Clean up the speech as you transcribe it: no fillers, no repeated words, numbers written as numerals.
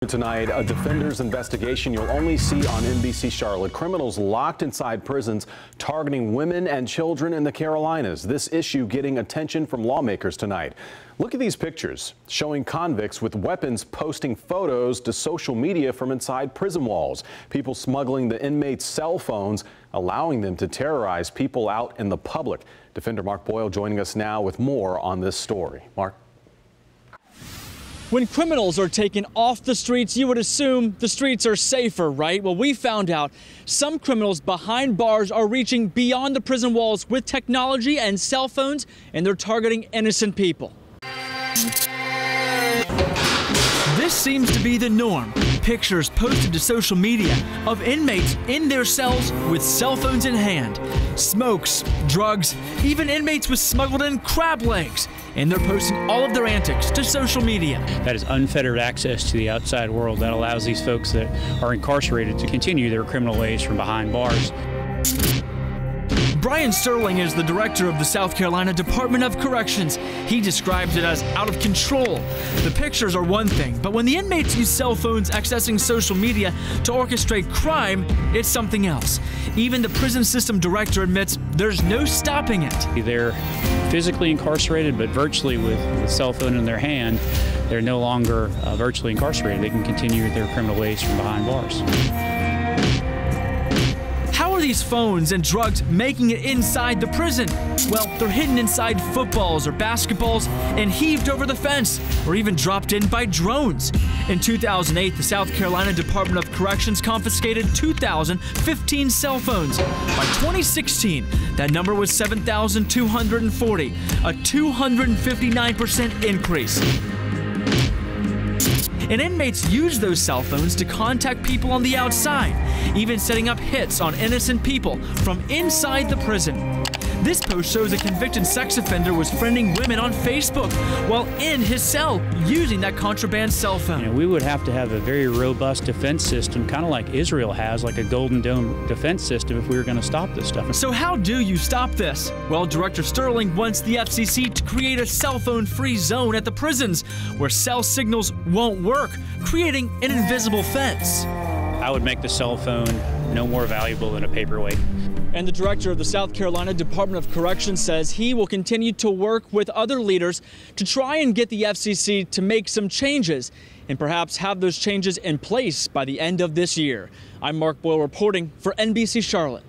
Tonight, a defender's investigation you'll only see on NBC Charlotte. Criminals locked inside prisons targeting women and children in the Carolinas. This issue getting attention from lawmakers tonight. Look at these pictures showing convicts with weapons posting photos to social media from inside prison walls. People smuggling the inmates' cell phones, allowing them to terrorize people out in the public. Defender Mark Boyle joining us now with more on this story. Mark. When criminals are taken off the streets, you would assume the streets are safer, right? Well, we found out some criminals behind bars are reaching beyond the prison walls with technology and cell phones, and they're targeting innocent people. This seems to be the norm. Pictures posted to social media of inmates in their cells with cell phones in hand. Smokes, drugs, even inmates with smuggled in crab legs. And they're posting all of their antics to social media. That is unfettered access to the outside world that allows these folks that are incarcerated to continue their criminal ways from behind bars. Brian Sterling is the director of the South Carolina Department of Corrections. He describes it as out of control. The pictures are one thing, but when the inmates use cell phones accessing social media to orchestrate crime, it's something else. Even the prison system director admits there's no stopping it. They're physically incarcerated, but virtually with the cell phone in their hand, they're no longer virtually incarcerated. They can continue their criminal ways from behind bars. How are these phones and drugs making it inside the prison? Well, they're hidden inside footballs or basketballs and heaved over the fence, or even dropped in by drones. In 2008, the South Carolina Department of Corrections confiscated 2,015 cell phones. By 2016, that number was 7,240, a 259% increase. And inmates use those cell phones to contact people on the outside, even setting up hits on innocent people from inside the prison. This post shows a convicted sex offender was friending women on Facebook while in his cell using that contraband cell phone. We would have to have a very robust defense system, kind of like Israel has, like a Golden Dome defense system, if we were going to stop this stuff. So how do you stop this? Well, Director Sterling wants the FCC to create a cell phone-free zone at the prisons where cell signals won't work, creating an invisible fence. I would make the cell phone no more valuable than a paperweight. And the director of the South Carolina Department of Corrections says he will continue to work with other leaders to try and get the FCC to make some changes and perhaps have those changes in place by the end of this year. I'm Mark Boyle reporting for NBC Charlotte.